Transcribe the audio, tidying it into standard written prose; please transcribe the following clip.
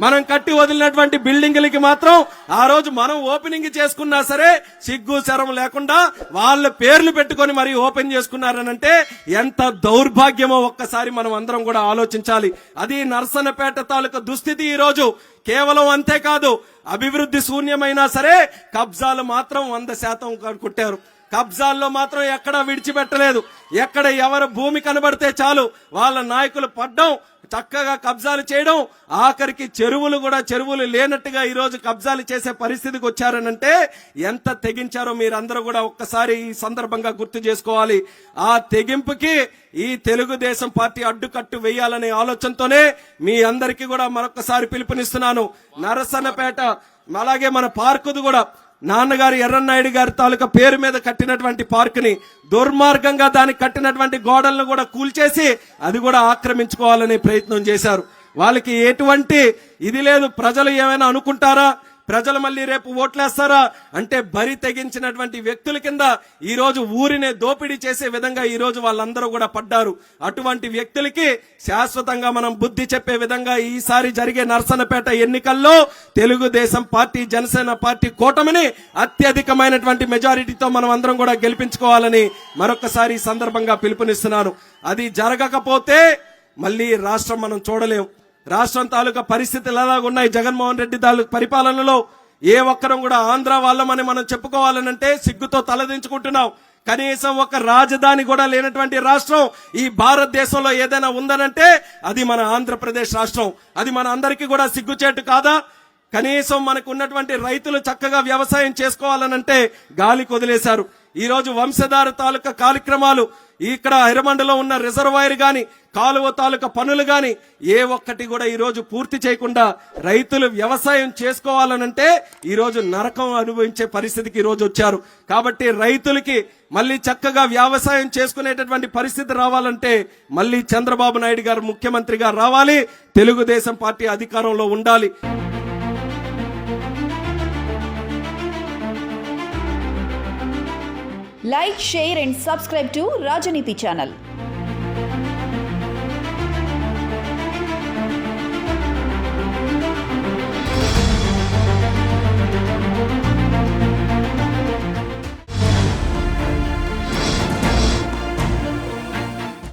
మనం కట్టి వదిలినటువంటి బిల్డింగ్లకి మాత్రం ఆ రోజు మనం ఓపెనింగ్ చేసుకున్నా సరే సిగ్గు శరం లేకుండా వాళ్ళ పేర్లు పెట్టుకొని మరి ఓపెన్ చేసుకున్నారనంటే ఎంత దౌర్భాగ్యమో ఒక్కసారి మనం అందరం కూడా ఆలోచించాలి. అది నర్సన్నపేట తాలూకా దుస్థితి ఈ రోజు. కేవలం అంతేకాదు, అభివృద్ధి శూన్యమైనా సరే కబ్జాలు మాత్రం 100% కొట్టారు. కబ్జాల్లో మాత్రం ఎక్కడా విడిచిపెట్టలేదు. ఎక్కడ ఎవరు భూమి కనబడితే చాలు వాళ్ళ నాయకులు పడ్డం, చక్కగా కబ్జాలు చేయడం, ఆఖరికి చెరువులు లేనట్టుగా ఈ రోజు కబ్జాలు చేసే పరిస్థితికి వచ్చారనంటే ఎంత తెగించారో మీరందరూ కూడా ఒక్కసారి ఈ సందర్భంగా గుర్తు చేసుకోవాలి. ఆ తెగింపుకి ఈ తెలుగుదేశం పార్టీ అడ్డుకట్టు వేయాలనే ఆలోచనతోనే మీ అందరికీ కూడా మరొకసారి పిలుపునిస్తున్నాను. నరసన్నపేట అలాగే మన పార్కుది కూడా నాన్నగారు ఎర్రన్నాయుడు గారి తాలూకా పేరు మీద కట్టినటువంటి పార్కుని దుర్మార్గంగా దానికి కట్టినటువంటి గోడలను కూడా కూల్చేసి అది కూడా ఆక్రమించుకోవాలనే ప్రయత్నం చేశారు. వాళ్ళకి ఎటువంటి ఇది లేదు. ప్రజలు ఏమైనా అనుకుంటారా, ప్రజలు మళ్ళీ రేపు ఓట్లేస్తారా అంటే బరి తెగించినటువంటి వ్యక్తుల కింద ఈ రోజు ఊరినే దోపిడీ చేసే విధంగా ఈ రోజు వాళ్ళందరూ కూడా పడ్డారు. అటువంటి వ్యక్తులకి శాశ్వతంగా మనం బుద్ధి చెప్పే విధంగా ఈసారి జరిగే నర్సన్నపేట ఎన్నికల్లో తెలుగుదేశం పార్టీ జనసేన పార్టీ కూటమిని అత్యధికమైనటువంటి మెజారిటీతో మనం అందరం కూడా గెలిపించుకోవాలని మరొకసారి ఈ సందర్భంగా పిలుపునిస్తున్నాను. అది జరగకపోతే మళ్ళీ రాష్ట్రం మనం చూడలేం. రాష్ట్రం తాలూకా పరిస్థితులు ఎలాగున్నాయి, జగన్మోహన్ రెడ్డి తాలూకా పరిపాలనలో ఏ ఒక్కరం కూడా ఆంధ్ర వాళ్ళమని మనం చెప్పుకోవాలనంటే సిగ్గుతో తలదించుకుంటున్నాం. కనీసం ఒక రాజధాని కూడా లేనటువంటి రాష్ట్రం ఈ భారతదేశంలో ఏదైనా ఉందనంటే అది మన ఆంధ్రప్రదేశ్ రాష్ట్రం. అది మన అందరికీ కూడా సిగ్గుచేటు కాదా? కనీసం మనకు ఉన్నటువంటి రైతులు చక్కగా వ్యవసాయం చేసుకోవాలనంటే గాలికి వదిలేశారు. ఈ రోజు వంశధార తాలూకా కార్యక్రమాలు ఇక్కడ ఎర్రమండలో ఉన్న రిజర్వాయర్ గాని కాలువ తాలూకా పనులు గాని ఏ ఒక్కటి కూడా ఈ రోజు పూర్తి చేయకుండా రైతులు వ్యవసాయం చేసుకోవాలనంటే ఈ రోజు నరకం అనుభవించే పరిస్థితికి ఈ రోజు వచ్చారు. కాబట్టి రైతులకి మళ్ళీ చక్కగా వ్యవసాయం చేసుకునేటటువంటి పరిస్థితి రావాలంటే మళ్ళీ చంద్రబాబు నాయుడు గారు ముఖ్యమంత్రిగా రావాలి, తెలుగుదేశం పార్టీ అధికారంలో ఉండాలి. Like, share and subscribe to Rajaniti channel.